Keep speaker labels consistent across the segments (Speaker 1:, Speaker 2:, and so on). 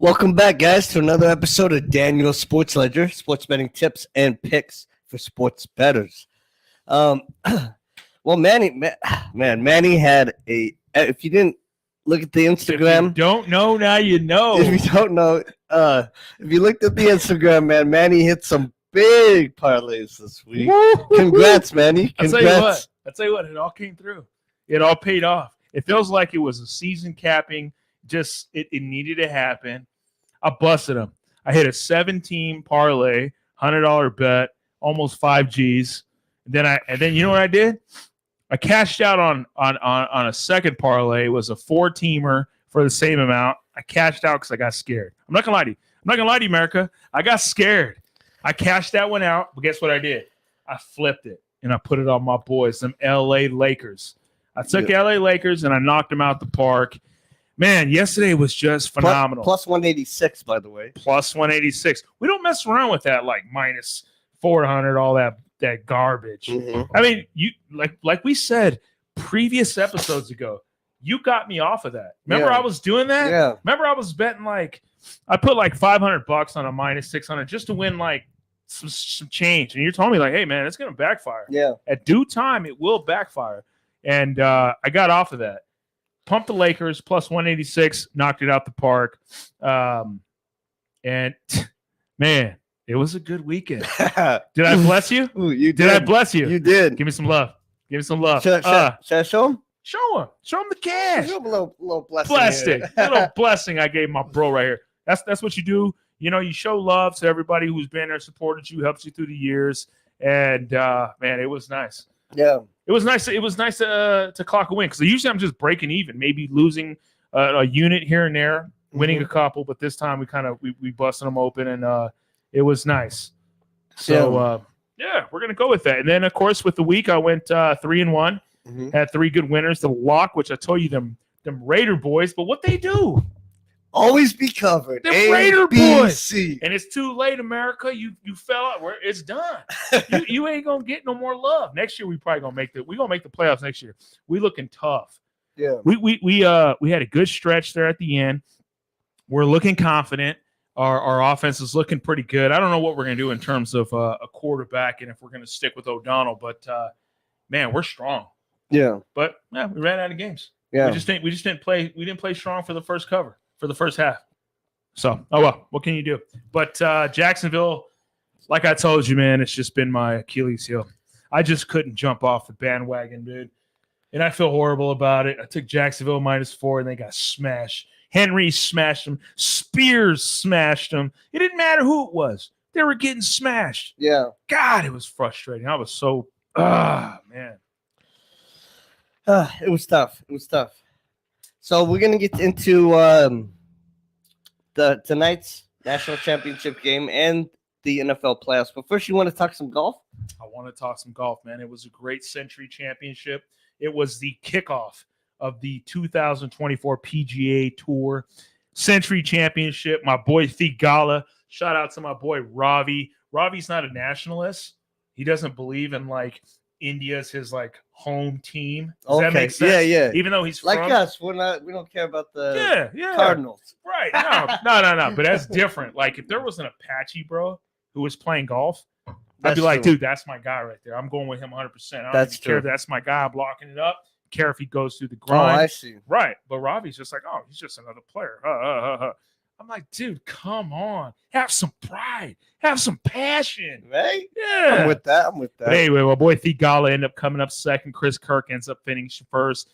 Speaker 1: Welcome back, guys, to another episode of Daniel's Sports Ledger, sports betting tips and picks for sports bettors. Well, Manny had a. If you didn't look at the Instagram,
Speaker 2: if you don't know, now you know.
Speaker 1: If you don't know, if you looked at the Instagram, Manny hit some big parlays this week.
Speaker 2: Woo-hoo-hoo.
Speaker 1: Congrats, Manny! Congrats.
Speaker 2: I'll tell you what, it all came through. It all paid off. It feels like it was a season capping. Just it needed to happen. I busted them. I hit a 7-team parlay, $100 bet, almost 5 G's. And then you know what I did? I cashed out on a second parlay. It was a 4-teamer for the same amount. I cashed out because I got scared. I'm not gonna lie to you, America. I got scared. I cashed that one out, but guess what I did? I flipped it and I put it on my boys, some LA Lakers. I took LA Lakers and I knocked them out the park. Man, yesterday was just phenomenal.
Speaker 1: Plus 186, by the way.
Speaker 2: Plus 186. We don't mess around with that, like minus 400, all that garbage.
Speaker 1: Mm-hmm.
Speaker 2: I mean, you like we said previous episodes ago, you got me off of that. Remember I was doing that?
Speaker 1: Yeah.
Speaker 2: Remember I was betting I put like $500 on a minus 600 just to win like some change. And you told me like, hey man, it's gonna backfire.
Speaker 1: Yeah.
Speaker 2: At due time, it will backfire. And I got off of that. Pumped the Lakers, plus 186, knocked it out the park. And, man, it was a good weekend. Did I bless you?
Speaker 1: Ooh, you
Speaker 2: did. I bless you?
Speaker 1: You did.
Speaker 2: Give me some love.
Speaker 1: Should I show him?
Speaker 2: Show him. Show him the cash.
Speaker 1: Show him a little blessing.
Speaker 2: Blessing. A little blessing I gave my bro right here. That's what you do. You know, you show love to everybody who's been there, supported you, helps you through the years. And, man, it was nice.
Speaker 1: Yeah.
Speaker 2: It was nice. It was nice to clock a win because usually I'm just breaking even, maybe losing a unit here and there, winning a couple. But this time we busted them open, and it was nice. So yeah, we're gonna go with that. And then of course with the week I went 3-1, had 3 good winners. The lock, which I told you them Raider boys, but what they do?
Speaker 1: Always be covered.
Speaker 2: The Raider boys.
Speaker 1: C.
Speaker 2: And it's too late, America. You fell out. It's done. you ain't gonna get no more love. Next year we probably gonna make the playoffs next year. We looking tough.
Speaker 1: Yeah.
Speaker 2: We had a good stretch there at the end. We're looking confident. Our offense is looking pretty good. I don't know what we're gonna do in terms of a quarterback and if we're gonna stick with O'Donnell, but man, we're strong.
Speaker 1: Yeah.
Speaker 2: But yeah, we ran out of games.
Speaker 1: Yeah.
Speaker 2: We just didn't play. We didn't play strong for the first cover. For the first half. So, oh well, what can you do? But Jacksonville, like I told you, man, it's just been my Achilles heel. I just couldn't jump off the bandwagon, dude. And I feel horrible about it. I took Jacksonville -4, and they got smashed. Henry smashed them. Spears smashed them. It didn't matter who it was. They were getting smashed.
Speaker 1: Yeah.
Speaker 2: God, it was frustrating. I was so, man.
Speaker 1: It was tough. So we're gonna get into tonight's national championship game and the NFL playoffs. But first, you want to talk some golf?
Speaker 2: I want to talk some golf, man. It was a great Century Championship. It was the kickoff of the 2024 PGA Tour Century Championship. My boy Thigala. Shout out to my boy Ravi. Ravi's not a nationalist. He doesn't believe in India's his home team. Does that make sense?
Speaker 1: Yeah.
Speaker 2: Even though he's
Speaker 1: like
Speaker 2: from
Speaker 1: us, we don't care about the Cardinals.
Speaker 2: Right. No. But that's different. Like if there was an Apache bro who was playing golf, I'd be like, dude, that's my guy right there. I'm going with him 100%. I don't even care if that's my guy. I'm blocking it up. Care if he goes through the grind.
Speaker 1: Oh, I see.
Speaker 2: Right. But Robbie's just like, oh, he's just another player. I'm like, dude, come on. Have some pride. Have some passion.
Speaker 1: Right?
Speaker 2: Yeah.
Speaker 1: I'm with that.
Speaker 2: But anyway, my boy Thigala ended up coming up second. Chris Kirk ends up finishing first.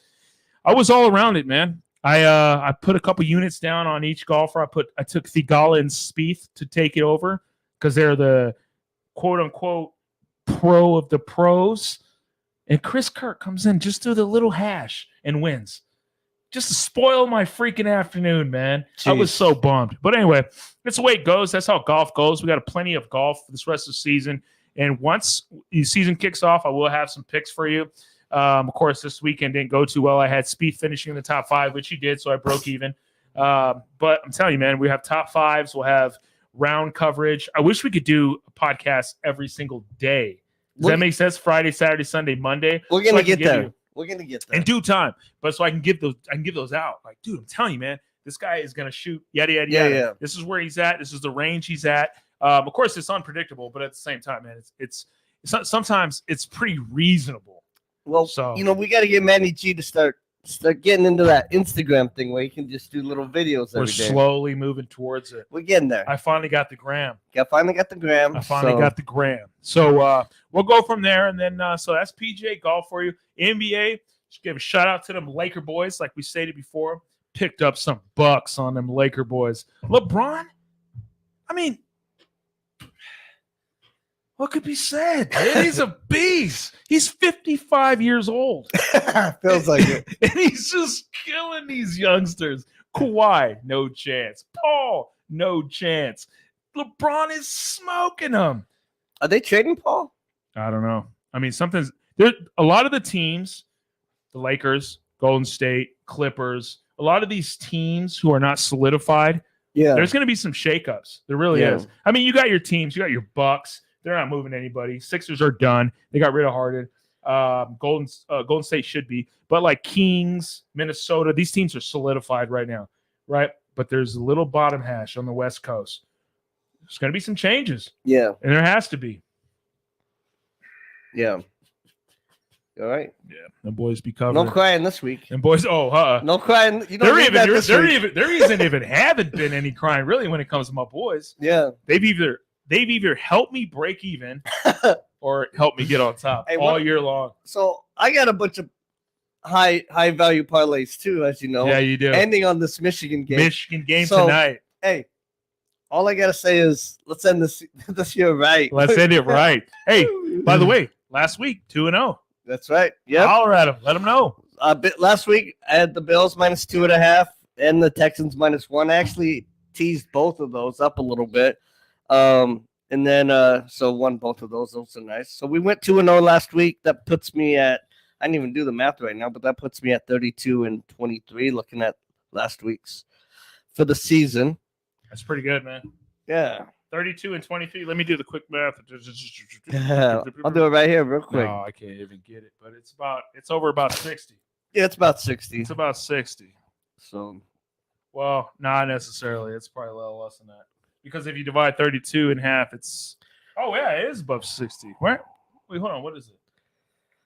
Speaker 2: I was all around it, man. I put a couple units down on each golfer. I took Thigala and Spieth to take it over because they're the quote-unquote pro of the pros. And Chris Kirk comes in just through the little hash and wins. Just to spoil my freaking afternoon, man. Jeez. I was so bummed. But anyway, that's the way it goes. That's how golf goes. We got plenty of golf for this rest of the season. And once the season kicks off, I will have some picks for you. Of course, this weekend didn't go too well. I had Spieth finishing in the top 5, which he did, so I broke even. But I'm telling you, man, we have top 5s. We'll have round coverage. I wish we could do a podcast every single day. Does that make sense? Friday, Saturday, Sunday, Monday.
Speaker 1: We're going to get there. We're going to get there.
Speaker 2: In due time. But so I can give those out. Like, dude, I'm telling you, man, This guy is going to shoot, yada, yada,
Speaker 1: Yeah,
Speaker 2: yada.
Speaker 1: yeah.
Speaker 2: This is where he's at. This is the range he's at. Of course, it's unpredictable, but at the same time, man, it's sometimes it's pretty reasonable.
Speaker 1: Well,
Speaker 2: So-
Speaker 1: we got to get Manny G to start getting into that Instagram thing where you can just do little videos
Speaker 2: We're
Speaker 1: every day.
Speaker 2: slowly moving towards it.
Speaker 1: We're getting there.
Speaker 2: I finally got the gram.
Speaker 1: Finally got the gram.
Speaker 2: So we'll go from there. And then, so that's PGA golf for you. NBA, just give a shout out to them Laker boys. Like we stated before, picked up some bucks on them Laker boys. LeBron, I mean, what could be said? He's a beast. He's 55 years old.
Speaker 1: Feels like it.
Speaker 2: And he's just killing these youngsters. Kawhi, no chance. Paul, no chance. LeBron is smoking them.
Speaker 1: Are they trading Paul?
Speaker 2: I don't know. I mean, something's there. A lot of the teams, the Lakers, Golden State, Clippers, a lot of these teams who are not solidified,
Speaker 1: Yeah.
Speaker 2: there's going to be some shakeups. There really
Speaker 1: Yeah.
Speaker 2: is. I mean, you got your teams, you got your Bucks. They're not moving anybody. Sixers are done. They got rid of Harden. Golden State should be, but like Kings, Minnesota, these teams are solidified right now, right? But there's a little bottom hash on the West Coast. There's going to be some changes,
Speaker 1: Yeah.
Speaker 2: and there has to be.
Speaker 1: Yeah. All right.
Speaker 2: Yeah, the boys be covered.
Speaker 1: No crying this week.
Speaker 2: And boys,
Speaker 1: No crying. You don't
Speaker 2: there
Speaker 1: need
Speaker 2: even
Speaker 1: that
Speaker 2: there,
Speaker 1: this
Speaker 2: there
Speaker 1: week.
Speaker 2: even there isn't even haven't been any crying really when it comes to my boys.
Speaker 1: Yeah.
Speaker 2: They've either helped me break even or helped me get on top
Speaker 1: Hey,
Speaker 2: all
Speaker 1: what-
Speaker 2: year long.
Speaker 1: So I got a bunch of high value parlays too, as you know.
Speaker 2: Yeah, you do.
Speaker 1: Ending on this Michigan game.
Speaker 2: Michigan game
Speaker 1: So-
Speaker 2: tonight.
Speaker 1: Hey, all I gotta say is let's end this year right.
Speaker 2: Let's end it right. Hey, by the way, last week 2-0.
Speaker 1: That's right. Yeah.
Speaker 2: Holler at them. Let them know.
Speaker 1: Last week I had the Bills -2.5 and the Texans -1. I actually teased both of those up a little bit. And then so won both of those. Those are nice. So we went 2-0 last week. That puts me at, I didn't even do the math right now, but that puts me at 32-23 looking at last week's for the season.
Speaker 2: That's pretty good, man.
Speaker 1: Yeah.
Speaker 2: 32-23. Let me do the quick math.
Speaker 1: I'll do it right here real quick.
Speaker 2: No, I can't even get it, but it's over about 60.
Speaker 1: Yeah, it's about 60.
Speaker 2: It's about 60.
Speaker 1: So
Speaker 2: Well, not necessarily. It's probably a little less than that. Because if you divide 32 in half, it's it is above 60. Where? Wait, hold on. What is it?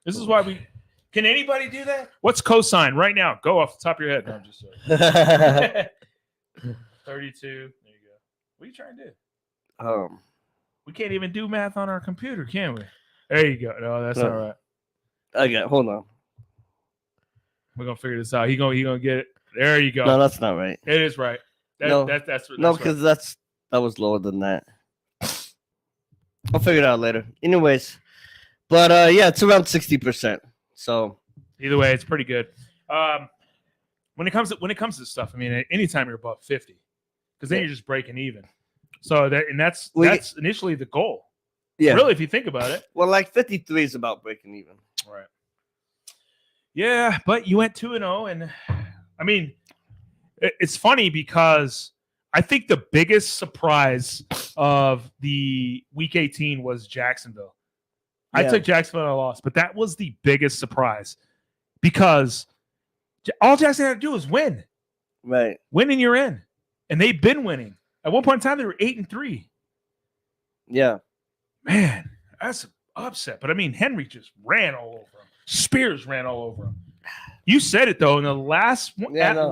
Speaker 2: This is why we can anybody do that? What's cosine right now? Go off the top of your head. No, I'm just sorry. 32. There you go. What are you trying to do? We can't even do math on our computer, can we? There you go. No, that's
Speaker 1: No.
Speaker 2: all right.
Speaker 1: I got. Hold on.
Speaker 2: We're gonna figure this out. He gonna get it. There you go.
Speaker 1: No, that's not right.
Speaker 2: It is right.
Speaker 1: No.
Speaker 2: That's
Speaker 1: No,
Speaker 2: right.
Speaker 1: because that was lower than that. I'll figure it out later. Anyways, but yeah, it's around 60%. So
Speaker 2: Either way, it's pretty good. When it comes to this stuff, I mean, anytime you're above 50, because then
Speaker 1: Yeah.
Speaker 2: you're just breaking even. So that's
Speaker 1: Well,
Speaker 2: initially the goal.
Speaker 1: yeah,
Speaker 2: Really, if you think about it.
Speaker 1: well, like 53 is about breaking even.
Speaker 2: Right. Yeah, but you went 2-0, and I mean, it's funny because I think the biggest surprise of the Week 18 was Jacksonville. I
Speaker 1: Yeah.
Speaker 2: took Jacksonville and I lost, but that was the biggest surprise because all Jackson had to do was win.
Speaker 1: Right.
Speaker 2: Win and you're in. And they've been winning. At one point in time, they were 8-3.
Speaker 1: Yeah.
Speaker 2: Man, that's an upset. But I mean, Henry just ran all over him. Spears ran all over him. You said it though in the last
Speaker 1: Yeah, I know.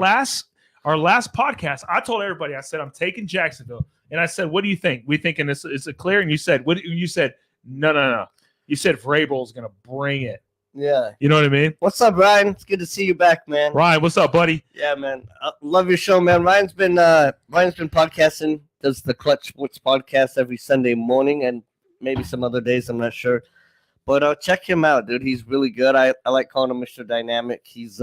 Speaker 2: our last podcast. I told everybody, I said, I'm taking Jacksonville. And I said, what do you think? We thinking this is it clear? And you said, what you said, no. You said Vrabel is gonna bring it.
Speaker 1: Yeah.
Speaker 2: You know what I mean?
Speaker 1: What's up, Ryan? It's good to see you back, man.
Speaker 2: Ryan, what's up, buddy?
Speaker 1: Yeah, man. I love your show, man. Ryan's been podcasting, does the Clutch Sports podcast every Sunday morning and maybe some other days, I'm not sure. But check him out, dude. He's really good. I like calling him Mr. Dynamic. He's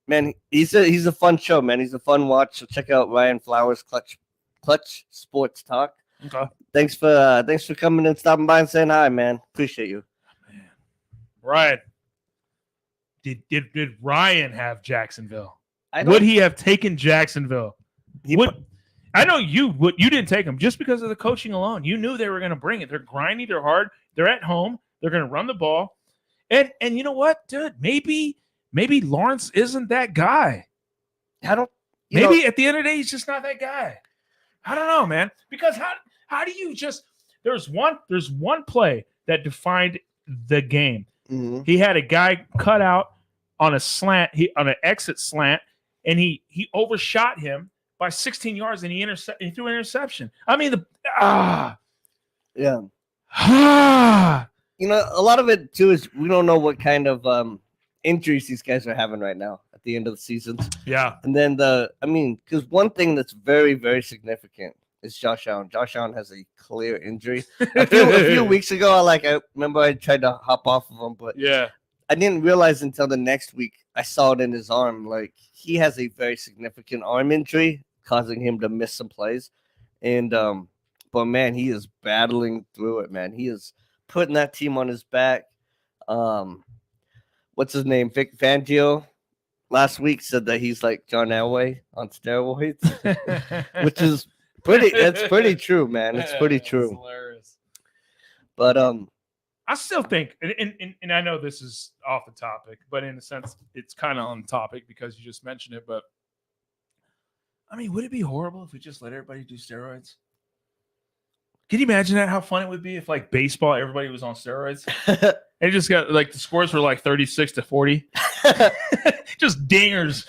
Speaker 1: man, he's a fun show, man. He's a fun watch. So check out Ryan Flowers Clutch Sports Talk.
Speaker 2: Okay.
Speaker 1: Thanks for coming and stopping by and saying hi, man. Appreciate you.
Speaker 2: Ryan. Did Ryan have Jacksonville?
Speaker 1: I
Speaker 2: Would he have taken Jacksonville?
Speaker 1: He
Speaker 2: I know you didn't take them just because of the coaching alone. You knew they were going to bring it. They're grinding, they're hard, they're at home, they're going to run the ball. And you know what, dude? Maybe Lawrence isn't that guy.
Speaker 1: I don't
Speaker 2: Maybe at the end of the day, he's just not that guy. I don't know, man. Because how do you just there's one play that defined the game.
Speaker 1: Mhm.
Speaker 2: He had a guy cut out on a slant, on an exit slant, and he overshot him by 16 yards, and he threw an interception. I mean,
Speaker 1: Yeah.
Speaker 2: Ah.
Speaker 1: A lot of it too is we don't know what kind of injuries these guys are having right now at the end of the seasons.
Speaker 2: Yeah.
Speaker 1: And then because one thing that's very, very significant is Josh Allen. Josh Allen has a clear injury. A few weeks ago, I remember I tried to hop off of him, but
Speaker 2: Yeah.
Speaker 1: I didn't realize until the next week I saw it in his arm. Like, he has a very significant arm injury, causing him to miss some plays. And but man, he is battling through it, man. He is putting that team on his back. What's his name? Vic Fangio last week said that he's like John Elway on steroids, which is it's pretty true, man. It's pretty true.
Speaker 2: Hilarious.
Speaker 1: But
Speaker 2: I still think, and I know this is off the topic, but in a sense, it's kind of on topic because you just mentioned it. But I mean, would it be horrible if we just let everybody do steroids? Can you imagine that? How fun it would be if, like, baseball, everybody was on steroids. And just got like the scores were like 36-40, just dingers.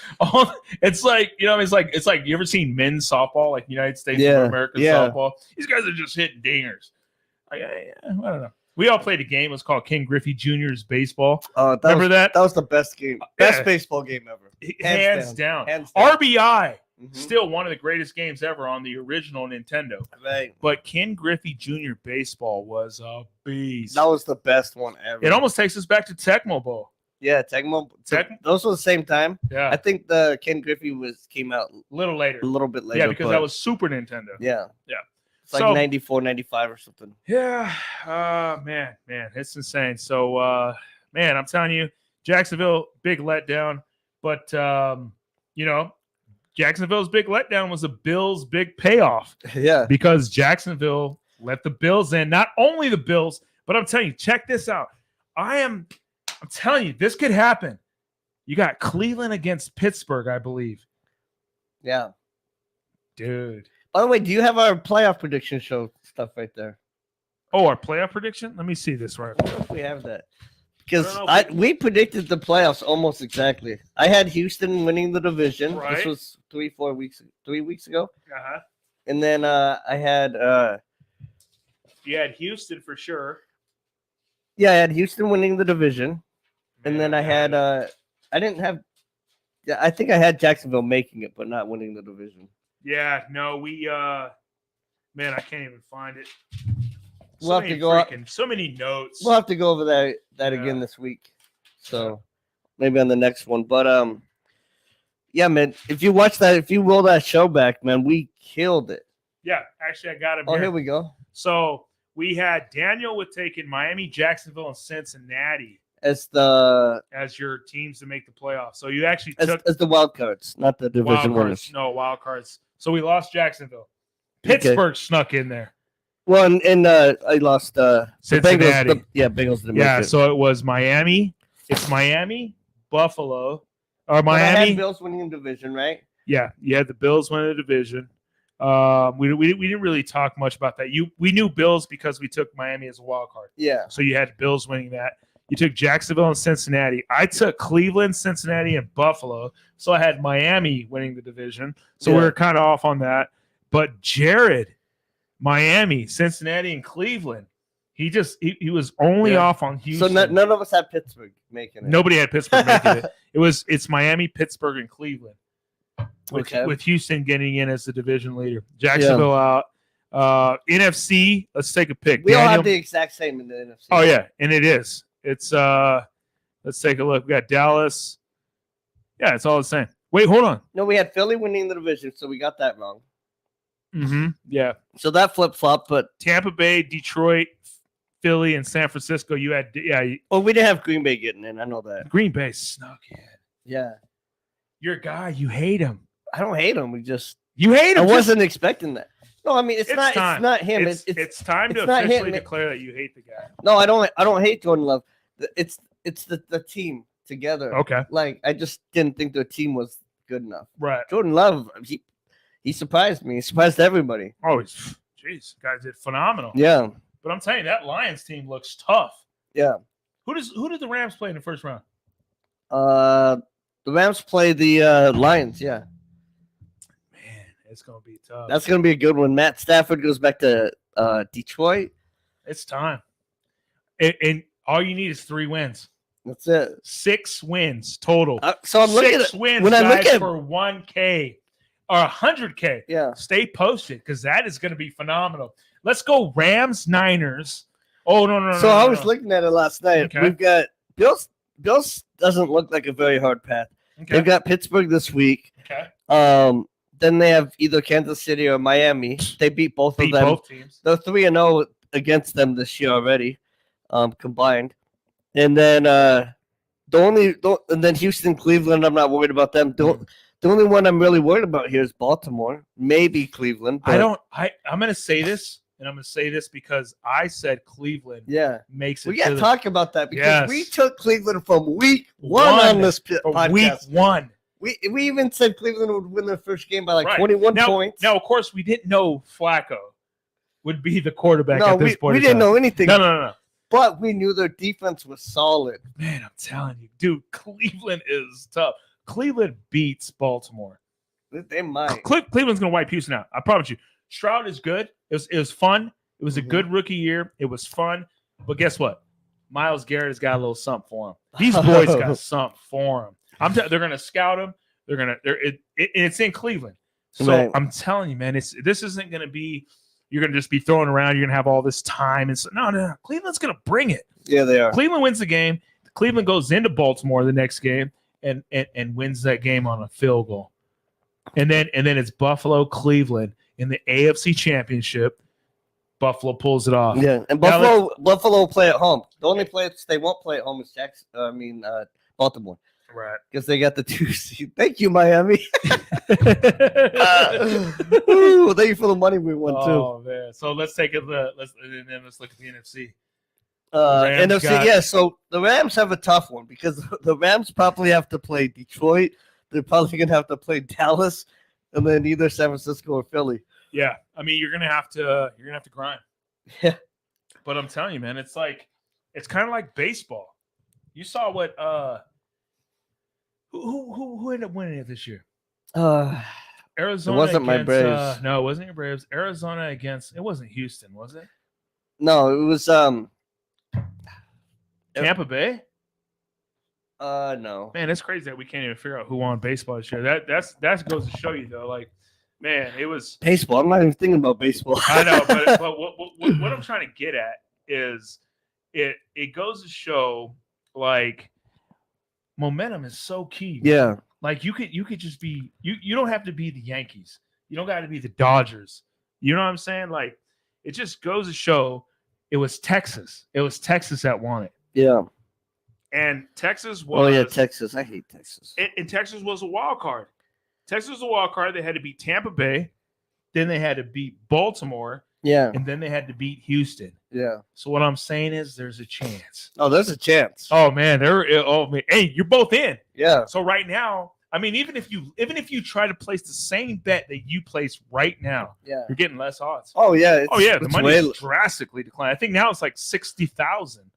Speaker 2: It's like, it's like you ever seen men's softball, like United States of America softball? These guys are just hitting dingers. I don't know. We all played a game. It was called Ken Griffey Jr.'s Baseball. Remember that?
Speaker 1: That was the best game. Best baseball game ever.
Speaker 2: Hands down.
Speaker 1: Hands down.
Speaker 2: RBI. Still one of the greatest games ever on the original Nintendo.
Speaker 1: Right.
Speaker 2: But Ken Griffey Jr. Baseball was a beast.
Speaker 1: That was the best one ever.
Speaker 2: It almost takes us back to Tecmo Bowl.
Speaker 1: Yeah, Tecmo. Those were the same time.
Speaker 2: Yeah.
Speaker 1: I think the Ken Griffey came out
Speaker 2: a little
Speaker 1: bit later.
Speaker 2: Yeah, because that was Super Nintendo.
Speaker 1: Yeah.
Speaker 2: Yeah.
Speaker 1: It's like 94, 95 or something.
Speaker 2: Yeah. Man, it's insane. So, man, I'm telling you, Jacksonville, big letdown. But, Jacksonville's big letdown was the Bills' big payoff.
Speaker 1: Yeah.
Speaker 2: Because Jacksonville let the Bills in. Not only the Bills, but I'm telling you, check this out. I'm telling you, this could happen. You got Cleveland against Pittsburgh, I believe.
Speaker 1: Yeah.
Speaker 2: Dude.
Speaker 1: By the way, do you have our playoff prediction show stuff right there?
Speaker 2: Oh, our playoff prediction? Let me see this right.
Speaker 1: We have that. Because we predicted the playoffs almost exactly. I had Houston winning the division.
Speaker 2: Right.
Speaker 1: This was 3 weeks ago.
Speaker 2: Uh-huh.
Speaker 1: And then I had
Speaker 2: you had Houston for sure.
Speaker 1: Yeah, I had Houston winning the division.
Speaker 2: Man,
Speaker 1: and then I had I didn't have I think I had Jacksonville making it, but not winning the division.
Speaker 2: Yeah, no, we man, I can't even find it.
Speaker 1: We'll have to go
Speaker 2: so many notes.
Speaker 1: We'll have to go over that again this week. So maybe on the next one. But yeah, man, if you roll that show back, man, we killed it.
Speaker 2: Yeah, actually I got him
Speaker 1: here. Oh, here we go.
Speaker 2: So we had Daniel with taking Miami, Jacksonville, and Cincinnati
Speaker 1: as
Speaker 2: your teams to make the playoffs. So you actually took
Speaker 1: as the wild cards, not the division winners.
Speaker 2: No, wild cards. So we lost Jacksonville. Pittsburgh snuck in there.
Speaker 1: Well, and I lost
Speaker 2: Cincinnati.
Speaker 1: Bengals didn't make it.
Speaker 2: So it was Miami. It's Miami, Buffalo, or Miami.
Speaker 1: I had Bills winning the division, right?
Speaker 2: Yeah, you had the Bills winning the division. We didn't really talk much about that. We knew Bills because we took Miami as a wild card.
Speaker 1: Yeah.
Speaker 2: So you had Bills winning that. You took Jacksonville and Cincinnati. I took Cleveland, Cincinnati, and Buffalo. So I had Miami winning the division. So we were kind of off on that. But Jared, Miami, Cincinnati, and Cleveland. He was only off on Houston.
Speaker 1: So none of us had Pittsburgh making it.
Speaker 2: Nobody had Pittsburgh making it. It's Miami, Pittsburgh, and Cleveland. With Houston getting in as the division leader. Jacksonville out. NFC, let's take a pick.
Speaker 1: We all have the exact same in the NFC.
Speaker 2: Oh, yeah, and it is. It's let's take a look. We got Dallas. Yeah, it's all the same. Wait, hold on.
Speaker 1: No, we had Philly winning the division, so we got that wrong.
Speaker 2: Mm-hmm. Yeah.
Speaker 1: So that flip-flop, but
Speaker 2: Tampa Bay, Detroit, Philly, and San Francisco, you had
Speaker 1: well, we didn't have Green Bay getting in. I know that.
Speaker 2: Green Bay snuck in.
Speaker 1: Yeah.
Speaker 2: Your guy, you hate him.
Speaker 1: I don't hate him.
Speaker 2: You hate him.
Speaker 1: I wasn't expecting that. No, I mean it's not him.
Speaker 2: It's time to officially declare that you hate the guy.
Speaker 1: No, I don't hate Jordan Love. It's the team together.
Speaker 2: Okay.
Speaker 1: Like I just didn't think the team was good enough.
Speaker 2: Right.
Speaker 1: Jordan Love, he surprised me. He surprised everybody.
Speaker 2: Oh, jeez, guys did phenomenal.
Speaker 1: Yeah.
Speaker 2: But I'm telling you, that Lions team looks tough.
Speaker 1: Yeah.
Speaker 2: Who did the Rams play in the first round?
Speaker 1: The Rams play the Lions. Yeah.
Speaker 2: Man, it's gonna be tough.
Speaker 1: That's gonna be a good one. Matt Stafford goes back to Detroit.
Speaker 2: It's time. And all you need is 3 wins.
Speaker 1: That's it.
Speaker 2: 6 wins total.
Speaker 1: So I'm looking at
Speaker 2: 6 wins,
Speaker 1: when I
Speaker 2: guys,
Speaker 1: look at
Speaker 2: for 1K or 100K.
Speaker 1: Yeah.
Speaker 2: Stay posted because that is going to be phenomenal. Let's go Rams, Niners. Oh, no.
Speaker 1: So I was looking at it last night.
Speaker 2: Okay.
Speaker 1: We've got Bills. Bills doesn't look like a very hard path.
Speaker 2: Okay.
Speaker 1: They've got Pittsburgh this week.
Speaker 2: Okay.
Speaker 1: Then they have either Kansas City or Miami. They beat both of them.
Speaker 2: Both teams.
Speaker 1: They're 3-0 against them this year already, combined. And then and then Houston, Cleveland. I'm not worried about them. The only one I'm really worried about here is Baltimore, maybe Cleveland. But
Speaker 2: I'm going to say this, and I'm going to say this because I said Cleveland
Speaker 1: yeah,
Speaker 2: makes it.
Speaker 1: we got to talk about that because we
Speaker 2: Yes.
Speaker 1: took Cleveland from week one on this podcast.
Speaker 2: Week 1.
Speaker 1: We even said Cleveland would win their first game by like
Speaker 2: Right.
Speaker 1: 21 points.
Speaker 2: Now, of course, we didn't know Flacco would be the quarterback
Speaker 1: No,
Speaker 2: at this point.
Speaker 1: we didn't know anything.
Speaker 2: No.
Speaker 1: But we knew their defense was solid.
Speaker 2: Man, I'm telling you, dude, Cleveland is tough. Cleveland beats Baltimore.
Speaker 1: They might.
Speaker 2: Cleveland's going to wipe Houston out. I promise you. Stroud is good. It was fun. It was a
Speaker 1: Mhm.
Speaker 2: good rookie year. It was fun. But guess what? Myles Garrett has got a little something for him. These boys got something for him. They're going to scout him. It's in Cleveland. So
Speaker 1: Right.
Speaker 2: I'm telling you, man, this isn't going to be. You're going to just be throwing around. You're going to have all this time. And so, no. Cleveland's going to bring it.
Speaker 1: Yeah, they are.
Speaker 2: Cleveland wins the game. Cleveland goes into Baltimore the next game and wins that game on a field goal. And then it's Buffalo, Cleveland in the AFC Championship. Buffalo pulls it off.
Speaker 1: Yeah, and Buffalo play at home. The only place they won't play at home is Baltimore.
Speaker 2: Right.
Speaker 1: Because they got the 2 seed. Thank you, Miami. Ooh, thank you for the money we won too.
Speaker 2: Oh man! So let's take it. Let's look at the NFC. Rams
Speaker 1: NFC, yeah. So the Rams have a tough one because the Rams probably have to play Detroit. They're probably gonna have to play Dallas, and then either San Francisco or Philly.
Speaker 2: Yeah, I mean you're gonna have to grind.
Speaker 1: Yeah.
Speaker 2: But I'm telling you, man, it's kind of like baseball. You saw what who ended up winning it this year? Arizona.
Speaker 1: It wasn't my
Speaker 2: against,
Speaker 1: Braves.
Speaker 2: No, it wasn't your Braves. Arizona against. It wasn't Houston, was it?
Speaker 1: No, it was
Speaker 2: Tampa Bay.
Speaker 1: no.
Speaker 2: Man, it's crazy that we can't even figure out who won baseball this year. That goes to show you though, like, man, it was
Speaker 1: Baseball. I'm not even thinking about baseball.
Speaker 2: I know, but what I'm trying to get at is it goes to show like momentum is so key.
Speaker 1: Yeah.
Speaker 2: Like you could just be you don't have to be the Yankees. You don't got to be the Dodgers. You know what I'm saying? Like it just goes to show it was Texas. It was Texas that won it.
Speaker 1: Yeah.
Speaker 2: And Texas was
Speaker 1: Oh yeah, Texas. I hate Texas.
Speaker 2: And Texas was a wild card. Texas was a wild card. They had to beat Tampa Bay, then they had to beat Baltimore,
Speaker 1: Yeah.
Speaker 2: and then they had to beat Houston.
Speaker 1: Yeah.
Speaker 2: So what I'm saying is there's a chance.
Speaker 1: Oh, there's a chance.
Speaker 2: Oh man, hey, you're both in.
Speaker 1: Yeah.
Speaker 2: So right now, I mean, even if you try to place the same bet that you place right now,
Speaker 1: Yeah.
Speaker 2: you're getting less odds.
Speaker 1: Oh yeah.
Speaker 2: The
Speaker 1: it's
Speaker 2: money
Speaker 1: way-
Speaker 2: is drastically declined. I think now it's like 60,000.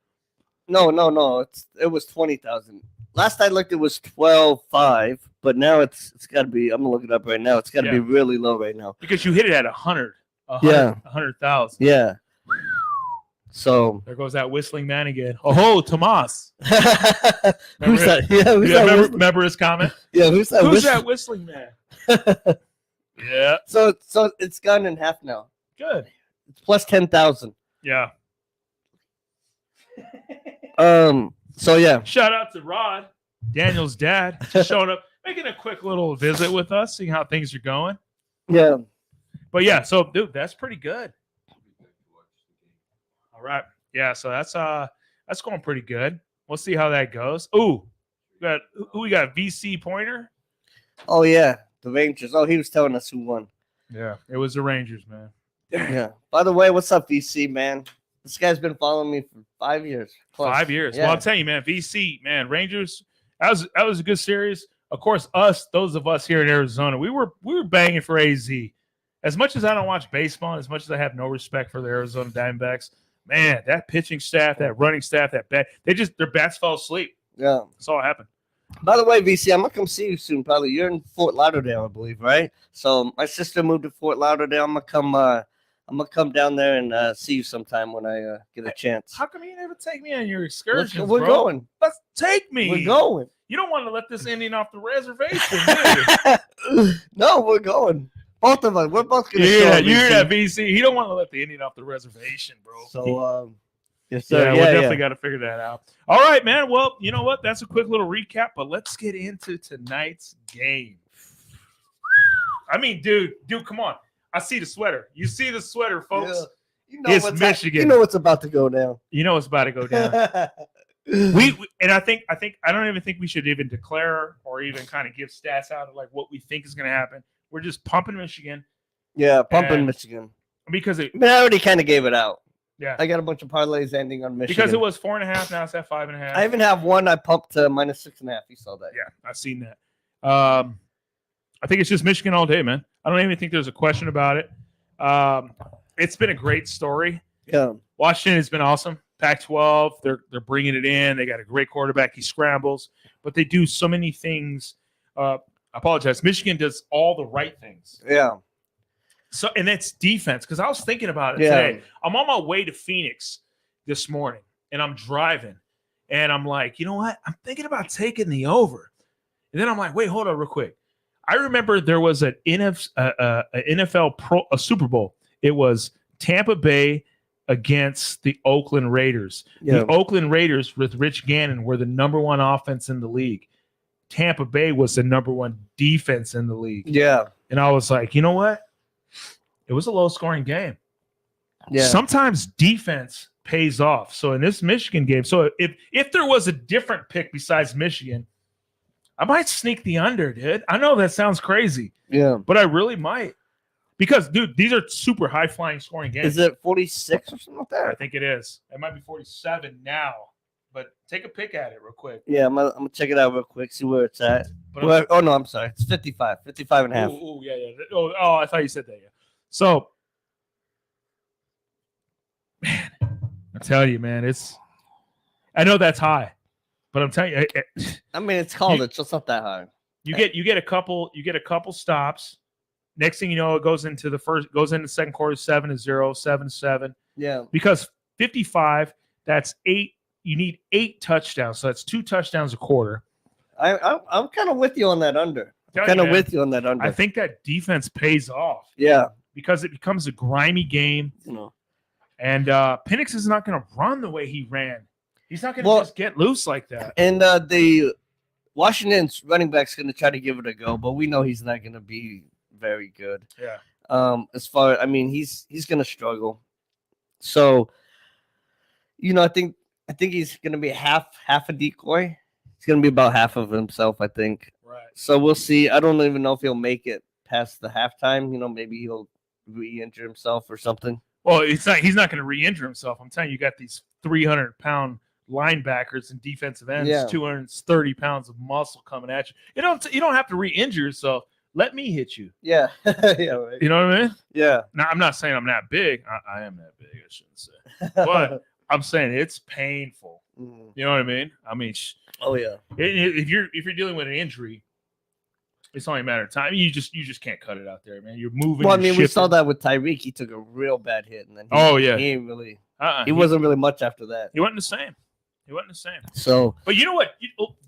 Speaker 1: No. It was 20,000. Last I looked, it was 12.5, but now it's got to be. I'm gonna look it up right now. It's got to be really low right now.
Speaker 2: Because you hit it at 100.
Speaker 1: Yeah.
Speaker 2: 100,000.
Speaker 1: Yeah. So
Speaker 2: There goes that whistling man again. Oh, Tomas.
Speaker 1: who's that? Yeah, who's
Speaker 2: Yeah,
Speaker 1: that?
Speaker 2: remember his comment?
Speaker 1: Yeah, who's that?
Speaker 2: Who's that whistling man? Yeah.
Speaker 1: So it's gone in half now.
Speaker 2: Good.
Speaker 1: It's plus 10,000.
Speaker 2: Yeah.
Speaker 1: So yeah.
Speaker 2: Shout out to Rod, Daniel's dad, just showing up, making a quick little visit with us, seeing how things are going.
Speaker 1: Yeah.
Speaker 2: But yeah, so dude, that's pretty good. All right. Yeah, so that's going pretty good. We'll see how that goes. Ooh, we got VC Pointer.
Speaker 1: Oh yeah, the Rangers. Oh, he was telling us who won.
Speaker 2: Yeah, it was the Rangers, man.
Speaker 1: Yeah. By the way, what's up, VC man? This guy's been following me for 5 years. Plus.
Speaker 2: 5 years.
Speaker 1: Yeah.
Speaker 2: Well, I'll tell you, man, VC, man, Rangers, that was a good series. of course, those of us here in Arizona, we were banging for AZ. As much as I don't watch baseball, as much as I have no respect for the Arizona Diamondbacks, man, that pitching staff, that running staff, their bats fell asleep.
Speaker 1: Yeah.
Speaker 2: That's all happened.
Speaker 1: By the way, VC, I'm gonna come see you soon. Probably you're in Fort Lauderdale, I believe, right? So my sister moved to Fort Lauderdale. I'm gonna come down there and see you sometime when I get a chance.
Speaker 2: How come you never take me on your excursions,
Speaker 1: We're
Speaker 2: bro?
Speaker 1: going.
Speaker 2: Let's take me.
Speaker 1: We're going.
Speaker 2: You don't want to let this Indian off the reservation, do you?
Speaker 1: No, we're going. Both of us. We're both gonna.
Speaker 2: Yeah, you hear that, VC? He don't want to let the Indian off the reservation, bro.
Speaker 1: So, yes, sir.
Speaker 2: Yeah, we definitely got to figure that out. All right, man. Well, you know what? That's a quick little recap, but let's get into tonight's game. I mean, dude, come on. I see the sweater. You see the sweater, folks.
Speaker 1: Yeah. You know
Speaker 2: It's Michigan.
Speaker 1: You know what's about to go down.
Speaker 2: You know it's about to go down. we and I don't even think we should even declare or even kind of give stats out of like what we think is going to happen. We're just pumping Michigan.
Speaker 1: Yeah, pumping Michigan.
Speaker 2: Because
Speaker 1: I already kind of gave it out.
Speaker 2: Yeah.
Speaker 1: I got a bunch of parlays ending on Michigan.
Speaker 2: Because it was 4.5, now it's at 5.5.
Speaker 1: I even have one I pumped to -6.5. You saw that.
Speaker 2: Yeah, I've seen that. I think it's just Michigan all day, man. I don't even think there's a question about it. It's been a great story.
Speaker 1: Yeah.
Speaker 2: Washington has been awesome. Pac-12, they're bringing it in. They got a great quarterback. He scrambles, but they do so many things. I apologize. Michigan does all the right things.
Speaker 1: Yeah.
Speaker 2: So, and it's defense, because I was thinking about it today. I'm on my way to Phoenix this morning, and I'm driving, and I'm like, you know what? I'm thinking about taking the over. And then I'm like, wait, hold on real quick. I remember there was an NFL Super Bowl. It was Tampa Bay against the Oakland Raiders.
Speaker 1: Yeah.
Speaker 2: The Oakland Raiders with Rich Gannon were the number one offense in the league. Tampa Bay was the number one defense in the league.
Speaker 1: Yeah.
Speaker 2: And I was like, you know what? It was a low-scoring game.
Speaker 1: Yeah.
Speaker 2: Sometimes defense pays off. So in this Michigan game, so if there was a different pick besides Michigan, I might sneak the under, dude. I know that sounds crazy.
Speaker 1: Yeah.
Speaker 2: But I really might. Because, dude, these are super high-flying scoring games.
Speaker 1: Is it 46 or something like that?
Speaker 2: I think it is. It might be 47 now. But take a pick at it real quick.
Speaker 1: Yeah, I'm gonna check it out real quick, see where it's at.
Speaker 2: But
Speaker 1: Oh, no, I'm sorry. It's 55 and a half.
Speaker 2: Ooh, yeah. Oh, I thought you said that, yeah. So, man, I tell you, man, I know that's high, but I'm telling you,
Speaker 1: I mean, it's college, so it's not that high.
Speaker 2: You get a couple stops. Next thing you know, it goes into the second quarter 7-0, 7-7.
Speaker 1: Yeah.
Speaker 2: Because 55, that's 8. You need 8 touchdowns, so that's 2 touchdowns a quarter.
Speaker 1: I'm kind of with you on that under. I think that defense pays off. Yeah.
Speaker 2: Because it becomes a grimy game.
Speaker 1: You know.
Speaker 2: And Penix is not going to run the way he ran. He's not going to just get loose like that.
Speaker 1: And the Washington's running back's going to try to give it a go, but we know he's not going to be very good.
Speaker 2: Yeah.
Speaker 1: He's going to struggle. So, I think he's going to be half a decoy. He's going to be about half of himself, I think.
Speaker 2: Right.
Speaker 1: So we'll see. I don't even know if he'll make it past the halftime. Maybe he'll re-injure himself or something.
Speaker 2: Well, he's not going to re-injure himself. I'm telling you, you got these 300-pound linebackers and defensive ends, 230 pounds of muscle coming at you. You don't have to re-injure yourself. Let me hit you.
Speaker 1: Yeah. Yeah. Right.
Speaker 2: You know what I mean?
Speaker 1: Yeah.
Speaker 2: Now, I'm not saying I'm that big. I am that big, I shouldn't say. But I'm saying it's painful.
Speaker 1: Mm.
Speaker 2: You know what I mean?
Speaker 1: Oh yeah.
Speaker 2: If you're dealing with an injury, it's only a matter of time. You just can't cut it out there, man. You're moving.
Speaker 1: Well, we saw that with Tyreek. He took a real bad hit, and then he ain't really. He wasn't really much after that.
Speaker 2: He wasn't the same.
Speaker 1: So,
Speaker 2: but you know what?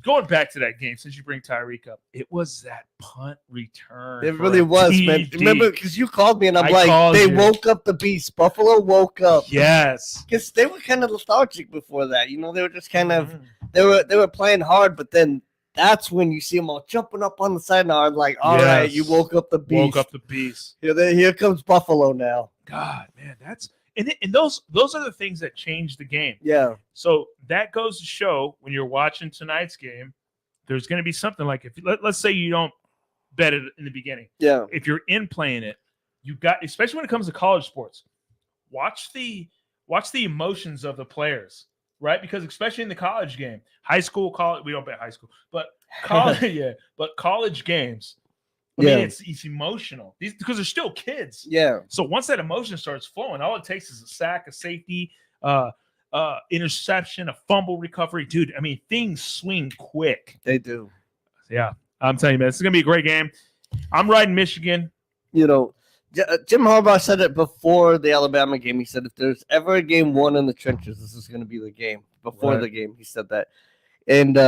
Speaker 2: Going back to that game, since you bring Tyreek up, it was that punt return.
Speaker 1: It really was, man. Remember, because you called me, and I'm like, they woke up the beast. Buffalo woke up.
Speaker 2: Yes,
Speaker 1: because they were kind of lethargic before that. They were just kind of they were playing hard, but then that's when you see them all jumping up on the side. Now I'm like, all right, you woke up the beast. Here comes Buffalo now.
Speaker 2: God, man, and those are the things that change the game.
Speaker 1: Yeah.
Speaker 2: So that goes to show when you're watching tonight's game, there's going to be something like let's say you don't bet it in the beginning.
Speaker 1: Yeah.
Speaker 2: If you're in playing it, you got, especially when it comes to college sports, watch the emotions of the players. right? Because especially in the college game, high school, college, we don't bet high school, but college, but college games. I mean, it's emotional. Because they're still kids.
Speaker 1: Yeah.
Speaker 2: So once that emotion starts flowing, all it takes is a sack, a safety, interception, a fumble recovery. Dude, I mean, things swing quick.
Speaker 1: They do.
Speaker 2: Yeah, I'm telling you, man, this is going to be a great game. I'm riding Michigan.
Speaker 1: You know, Jim Harbaugh said it before the Alabama game. He said if there's ever a game won in the trenches, this is going to be the game. Before the game, he said that. And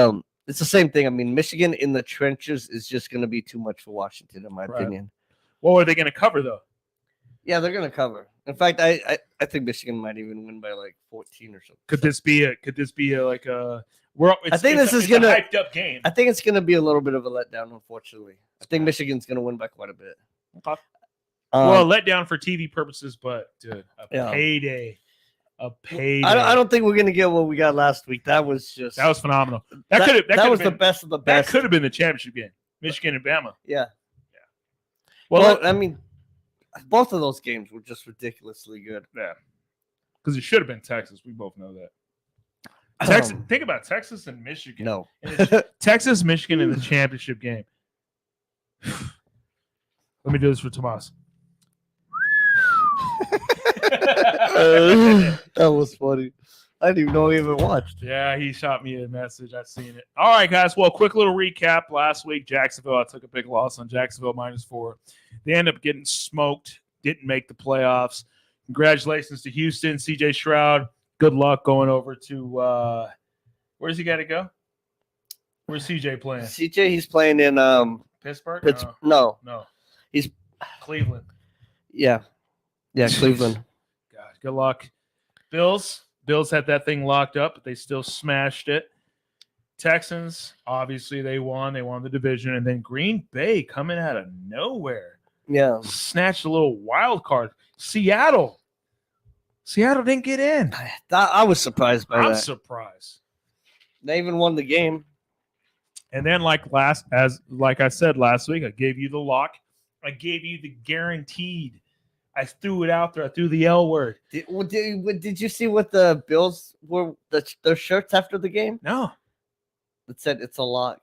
Speaker 1: it's the same thing. I mean, Michigan in the trenches is just going to be too much for Washington, in my opinion.
Speaker 2: What are they going to cover, though?
Speaker 1: Yeah, they're going to cover. In fact, I think Michigan might even win by like 14 or something.
Speaker 2: Could this be like a?
Speaker 1: I think this is gonna
Speaker 2: a hyped up game.
Speaker 1: I think it's gonna be a little bit of a letdown, unfortunately. I think Michigan's gonna win by quite a bit.
Speaker 2: Okay. Well, letdown for TV purposes, but dude, payday. A payday.
Speaker 1: I don't think we're gonna get what we got last week. That was
Speaker 2: phenomenal.
Speaker 1: That was the best of the best.
Speaker 2: That could have been the championship game, Michigan and Bama.
Speaker 1: Yeah.
Speaker 2: Well,
Speaker 1: I mean, both of those games were just ridiculously good.
Speaker 2: Yeah. Because it should have been Texas. We both know that. Think about Texas and Michigan.
Speaker 1: No.
Speaker 2: Texas, Michigan in the championship game. Let me do this for Tomas.
Speaker 1: That was funny. I didn't even know he even watched.
Speaker 2: Yeah, he shot me a message. I've seen it. All right, guys. Well, quick little recap. Last week, Jacksonville, I took a big loss on Jacksonville -4. They end up getting smoked. Didn't make the playoffs. Congratulations to Houston, CJ Stroud. Good luck going over to where's he got to go? Where's CJ playing?
Speaker 1: CJ, he's playing in
Speaker 2: Pittsburgh?
Speaker 1: No.
Speaker 2: He's Cleveland.
Speaker 1: Yeah, Cleveland.
Speaker 2: God, good luck. Bills had that thing locked up, but they still smashed it. Texans, obviously they won. They won the division. And then Green Bay coming out of nowhere.
Speaker 1: Yeah.
Speaker 2: Snatched a little wild card. Seattle didn't get in.
Speaker 1: I was surprised by that.
Speaker 2: I'm surprised.
Speaker 1: They even won the game.
Speaker 2: And then like I said last week, I gave you the lock. I gave you the guaranteed. I threw it out there. I threw the L word.
Speaker 1: Did you see what the Bills were, their shirts after the game?
Speaker 2: No.
Speaker 1: It said it's a lock.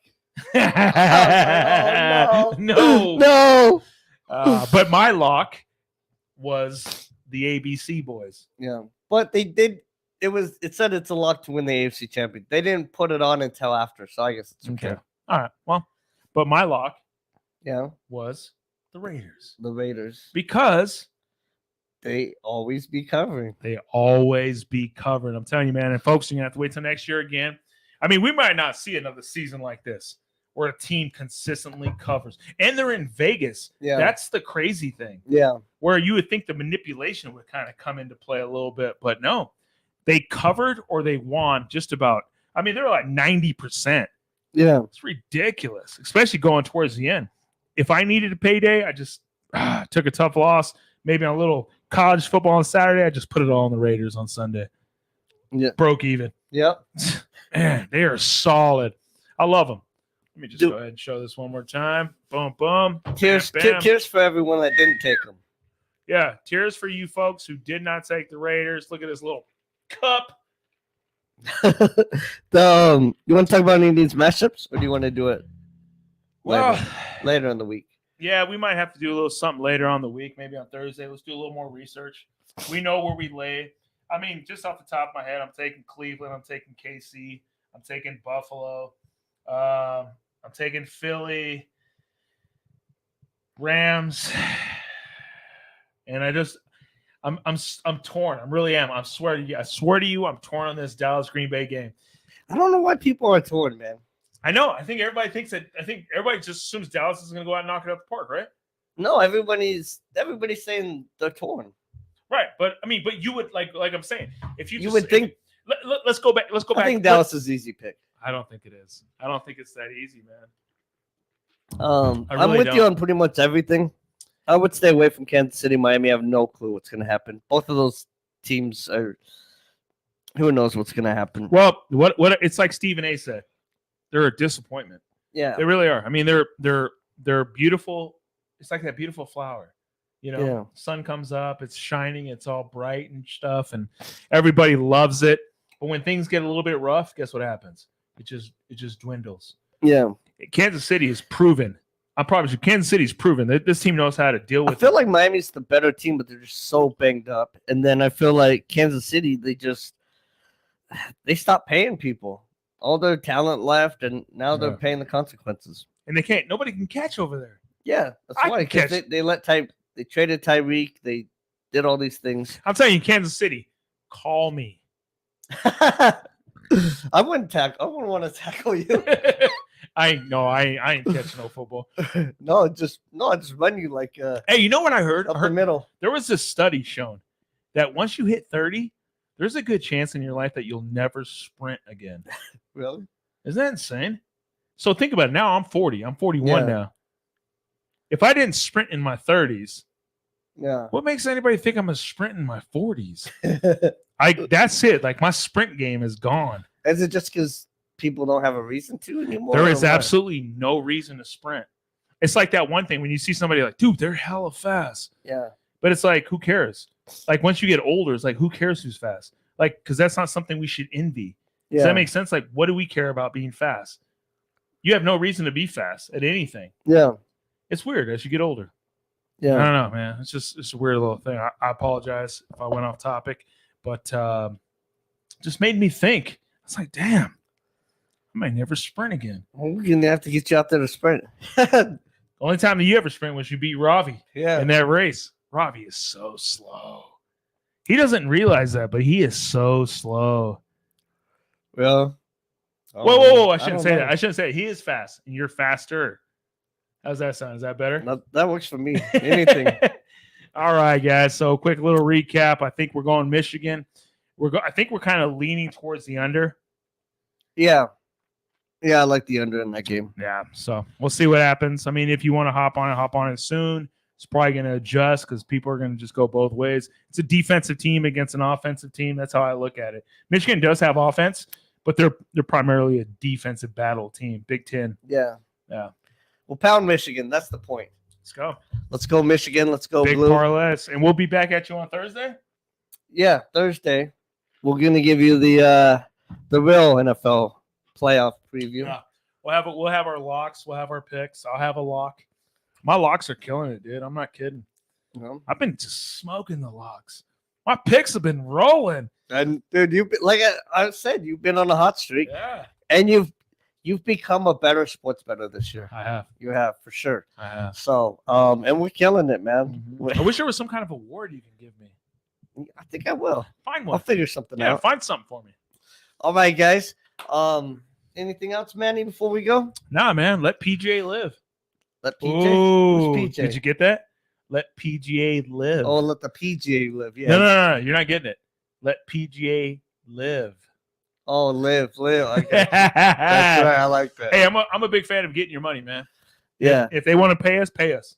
Speaker 2: Oh, no.
Speaker 1: No.
Speaker 2: But my lock was the ABC boys.
Speaker 1: Yeah. But they did. It said it's a lock to win the AFC champion. They didn't put it on until after, so I guess it's okay.
Speaker 2: All right. Well, but my lock
Speaker 1: was
Speaker 2: the Raiders.
Speaker 1: The Raiders.
Speaker 2: Because
Speaker 1: they always be covering.
Speaker 2: They always be covering. I'm telling you, man. And folks, you're going to have to wait till next year again. I mean, we might not see another season like this where a team consistently covers. And they're in Vegas. Yeah. That's the crazy thing.
Speaker 1: Yeah.
Speaker 2: Where you would think the manipulation would kind of come into play a little bit. But no. They covered or they won just about. I mean, they're like 90%.
Speaker 1: Yeah.
Speaker 2: It's ridiculous, especially going towards the end. If I needed a payday, I just took a tough loss. Maybe on a little college football on Saturday, I just put it all on the Raiders on Sunday.
Speaker 1: Yeah.
Speaker 2: Broke even.
Speaker 1: Yep.
Speaker 2: Man, they are solid. I love them. Let me just go ahead and show this one more time. Boom, boom.
Speaker 1: Tears for everyone that didn't take them.
Speaker 2: Yeah, tears for you folks who did not take the Raiders. Look at this little cup.
Speaker 1: You want to talk about any of these matchups, or do you want to do it later in the week?
Speaker 2: Yeah, we might have to do a little something later on the week, maybe on Thursday. Let's do a little more research. We know where we lay. I mean, just off the top of my head, I'm taking Cleveland. I'm taking KC. I'm taking Buffalo. I'm taking Philly. Rams. And I'm torn. I really am. I swear to you, I'm torn on this Dallas Green Bay game.
Speaker 1: I don't know why people are torn, man.
Speaker 2: I know. I think everybody thinks that. I think everybody just assumes Dallas is going to go out and knock it out the park, right?
Speaker 1: No, everybody's saying they're torn.
Speaker 2: Right, but I mean, you would like I'm saying, if you
Speaker 1: would think.
Speaker 2: Let's go back. Let's go back.
Speaker 1: I think Dallas is easy pick.
Speaker 2: I don't think it is. I don't think it's that easy, man.
Speaker 1: I'm with you on pretty much everything. I would stay away from Kansas City, Miami. I have no clue what's going to happen. Both of those teams are. Who knows what's going to happen?
Speaker 2: Well, what it's like Stephen A. said, they're a disappointment.
Speaker 1: Yeah,
Speaker 2: they really are. I mean, they're beautiful. It's like that beautiful flower. You know, Sun comes up, it's shining, it's all bright and stuff, and everybody loves it. But when things get a little bit rough, guess what happens? It just dwindles.
Speaker 1: Yeah.
Speaker 2: Kansas City is proven. I'm probably sure Kansas City's proven that this team knows how to deal with
Speaker 1: I feel
Speaker 2: it.
Speaker 1: like Miami's the better team, but they're just so banged up. And then I feel like Kansas City, they stopped paying people. All their talent left, and now they're paying the consequences.
Speaker 2: And nobody can catch over there.
Speaker 1: Yeah, that's
Speaker 2: I
Speaker 1: why.
Speaker 2: can
Speaker 1: Because they traded Tyreek. They did all these things.
Speaker 2: I'm telling you, Kansas City, call me.
Speaker 1: I wouldn't want to tackle you.
Speaker 2: I ain't catching no football.
Speaker 1: I just run you like
Speaker 2: Hey, you know what I heard?
Speaker 1: up the middle.
Speaker 2: There was this study shown that once you hit 30, there's a good chance in your life that you'll never sprint again.
Speaker 1: Really?
Speaker 2: Isn't that insane? So think about it. Now I'm 40. I'm 41 now. If I didn't sprint in my 30s, what makes anybody think I'm a sprint in my 40s? That's it. Like my sprint game is gone.
Speaker 1: Is it just because people don't have a reason to anymore?
Speaker 2: There is absolutely no reason to sprint. It's like that one thing when you see somebody like, dude, they're hella fast.
Speaker 1: Yeah.
Speaker 2: But it's like, who cares? Like once you get older, it's like, who cares who's fast? Like, because that's not something we should envy.
Speaker 1: Yeah.
Speaker 2: Does that make sense? Like, what do we care about being fast? You have no reason to be fast at anything.
Speaker 1: Yeah.
Speaker 2: It's weird as you get older.
Speaker 1: Yeah.
Speaker 2: I don't know, man. It's a weird little thing. I apologize if I went off topic, but just made me think. I was like, damn, I might never sprint again.
Speaker 1: Well, we're gonna have to get you out there to sprint.
Speaker 2: The only time that you ever sprint was you beat Ravi in that race. Ravi is so slow. He doesn't realize that, but he is so slow.
Speaker 1: Well,
Speaker 2: whoa! I shouldn't say that. I shouldn't say it. He is fast, and you're faster. How's that sound? Is that better?
Speaker 1: That works for me. Anything.
Speaker 2: All right, guys. So, quick little recap. I think we're going Michigan. I think we're kind of leaning towards the under.
Speaker 1: Yeah. Yeah, I like the under in that game.
Speaker 2: Yeah. So we'll see what happens. I mean, if you want to hop on it soon. It's probably going to adjust because people are going to just go both ways. It's a defensive team against an offensive team. That's how I look at it. Michigan does have offense, but they're primarily a defensive battle team. Big Ten.
Speaker 1: Yeah.
Speaker 2: Yeah.
Speaker 1: We'll pound Michigan. That's the point.
Speaker 2: Let's go.
Speaker 1: Let's go Michigan. Let's go
Speaker 2: Big
Speaker 1: Blue.
Speaker 2: parlays. And we'll be back at you on Thursday?
Speaker 1: Yeah, Thursday. We're going to give you the real NFL playoff preview.
Speaker 2: Yeah. We'll have our locks. We'll have our picks. I'll have a lock. My locks are killing it, dude. I'm not kidding.
Speaker 1: No.
Speaker 2: I've been just smoking the locks. My picks have been rolling.
Speaker 1: And dude, you've been, like I said, you've been on a hot streak.
Speaker 2: Yeah.
Speaker 1: And you've become a better sports bettor this year.
Speaker 2: I have.
Speaker 1: You have, for sure.
Speaker 2: I have.
Speaker 1: So, and we're killing it, man.
Speaker 2: Mm-hmm. I wish there was some kind of award you can give me.
Speaker 1: I think I will.
Speaker 2: Find one.
Speaker 1: I'll figure something out.
Speaker 2: Yeah, find something for me.
Speaker 1: All right, guys. Anything else, Manny, before we go?
Speaker 2: Nah, man. Let PGA live.
Speaker 1: Let PJ.
Speaker 2: Ooh,
Speaker 1: Who's PJ?
Speaker 2: did you get that? Let PGA live.
Speaker 1: Oh, let the PGA live. Yeah.
Speaker 2: No. You're not getting it. Let PGA live.
Speaker 1: Oh, live. Okay. That's right. I like that.
Speaker 2: Hey, I'm a big fan of getting your money, man.
Speaker 1: Yeah.
Speaker 2: If they want to pay us, pay us.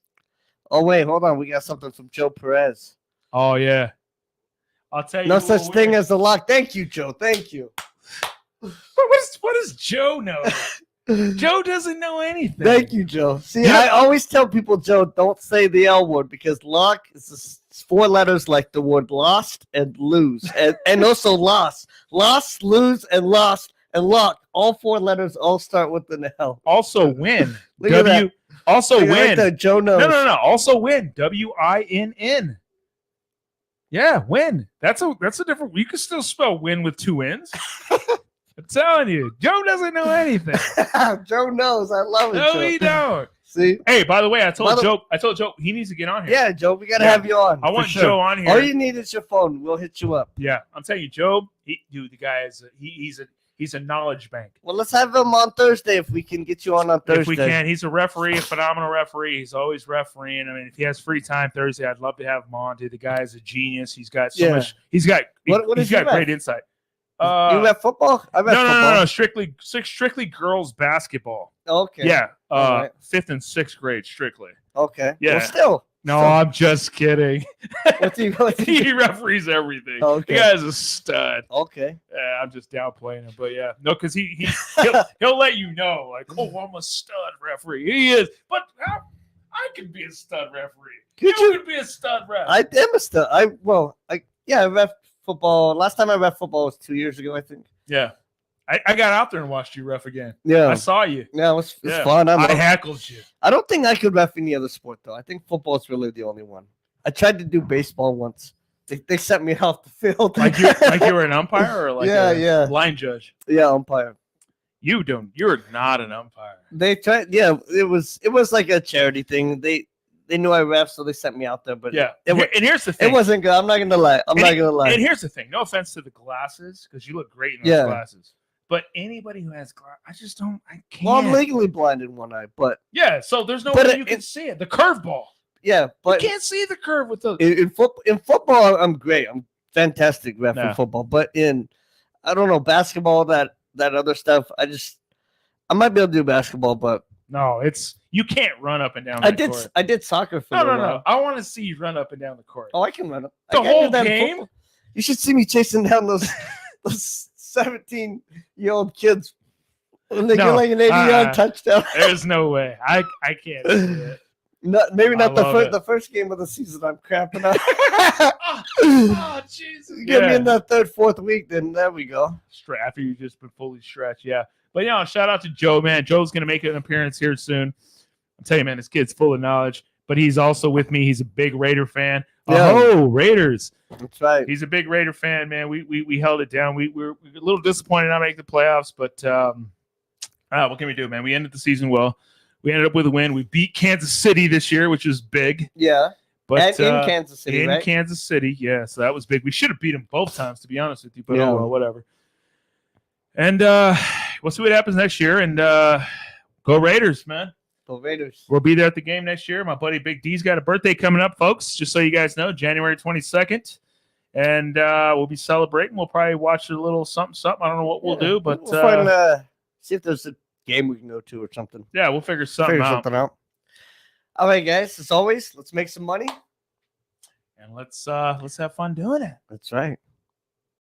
Speaker 1: Oh, wait. Hold on. We got something from Joe Perez.
Speaker 2: Oh, yeah. I'll tell you.
Speaker 1: No such thing as a lock. Thank you, Joe. Thank you.
Speaker 2: What does Joe know? Joe doesn't know anything.
Speaker 1: Thank you, Joe. See,
Speaker 2: Yeah.
Speaker 1: I always tell people, Joe, don't say the L word because lock is 4 letters like the word lost and lose. And also lost. Lost, lose, and lost, and lock. All 4 letters all start with an L.
Speaker 2: Also win.
Speaker 1: Look at that.
Speaker 2: Also
Speaker 1: Look
Speaker 2: win.
Speaker 1: right there, Joe knows.
Speaker 2: No. Also win. WINN. Yeah, win. That's a different. You can still spell win with 2 N's. I'm telling you, Joe doesn't know anything.
Speaker 1: Joe knows. I love it.
Speaker 2: No,
Speaker 1: Joe.
Speaker 2: he don't.
Speaker 1: See?
Speaker 2: Hey, by the way, I told Joe he needs to get on here.
Speaker 1: Yeah, Joe, we gotta have you on.
Speaker 2: I want
Speaker 1: for sure.
Speaker 2: Joe on here.
Speaker 1: All you need is your phone. We'll hit you up.
Speaker 2: Yeah, I'm telling you, Joe. The guy is he's a knowledge bank.
Speaker 1: Well, let's have him on Thursday if we can get you on Thursday.
Speaker 2: If we can, he's a referee, a phenomenal referee. He's always refereeing. I mean, if he has free time Thursday, I'd love to have him on. Dude, the guy is a genius. He's got so much. He's got great insight.
Speaker 1: You have football? I bet football.
Speaker 2: No. Strictly girls basketball.
Speaker 1: Okay.
Speaker 2: Yeah.
Speaker 1: Right.
Speaker 2: 5th and 6th grade, strictly.
Speaker 1: Okay.
Speaker 2: Yeah.
Speaker 1: Well, still.
Speaker 2: No, I'm just kidding.
Speaker 1: What's he
Speaker 2: He referees everything.
Speaker 1: Okay.
Speaker 2: The guy's a stud.
Speaker 1: Okay.
Speaker 2: Yeah, I'm just downplaying him, but yeah, no, because he'll let you know, like, oh, I'm a stud referee. He is, but I could be a stud referee. You could be a stud ref.
Speaker 1: I am a stud. I ref football. Last time I ref football was 2 years ago, I think.
Speaker 2: Yeah. I got out there and watched you ref again.
Speaker 1: Yeah.
Speaker 2: I saw you.
Speaker 1: Yeah, it was fun.
Speaker 2: I heckled you.
Speaker 1: I don't think I could ref any other sport, though. I think football is really the only one. I tried to do baseball once. They sent me off the field.
Speaker 2: Like you were an umpire or like a line judge?
Speaker 1: Yeah, umpire.
Speaker 2: You're not an umpire.
Speaker 1: They tried. Yeah, it was like a charity thing. They knew I ref, so they sent me out there. But
Speaker 2: yeah, and here's the thing.
Speaker 1: It wasn't good. I'm not gonna lie. I'm not gonna lie.
Speaker 2: And here's the thing. No offense to the glasses, because you look great in those glasses. But anybody who has glasses, I can't.
Speaker 1: Well, I'm legally blind in one eye, but
Speaker 2: yeah. So there's no way you can see it. The curveball. Yeah, but you can't see the curve with those.
Speaker 1: In football, I'm great. I'm fantastic ref in football. But in, I don't know, basketball, that other stuff, I might be able to do basketball, but
Speaker 2: no, you can't run up and down the court.
Speaker 1: I did soccer for a while.
Speaker 2: No. I want to see you run up and down the court.
Speaker 1: Oh, I can run up.
Speaker 2: The whole game?
Speaker 1: You should see me chasing down those 17-year-old kids when they get like an 80-yard touchdown.
Speaker 2: There's no way. I can't see it.
Speaker 1: Maybe not the first game of the season. I'm cramping up.
Speaker 2: Oh, Jesus.
Speaker 1: Get me in that third, fourth week, then there we go.
Speaker 2: After you've just been fully stretched, yeah. But, shout out to Joe, man. Joe's going to make an appearance here soon. I'll tell you, man, this kid's full of knowledge. But he's also with me. He's a big Raider fan. Yeah. Oh, Raiders.
Speaker 1: That's right.
Speaker 2: He's a big Raider fan, man. We held it down. We were a little disappointed not making the playoffs, but what can we do, man? We ended the season well. We ended up with a win. We beat Kansas City this year, which is big.
Speaker 1: Yeah.
Speaker 2: But
Speaker 1: in Kansas City,
Speaker 2: in
Speaker 1: right?
Speaker 2: Kansas City, yeah. So that was big. We should have beat them both times, to be honest with you. But oh well, whatever. And we'll see what happens next year. And go Raiders, man.
Speaker 1: Go Raiders.
Speaker 2: We'll be there at the game next year. My buddy Big D's got a birthday coming up, folks. Just so you guys know, January 22nd. And we'll be celebrating. We'll probably watch a little something. I don't know what we'll do, but
Speaker 1: we'll find, see if there's a game we can go to or something.
Speaker 2: Yeah, we'll figure something out.
Speaker 1: All right, guys. As always, let's make some money.
Speaker 2: And let's have fun doing it.
Speaker 1: That's right.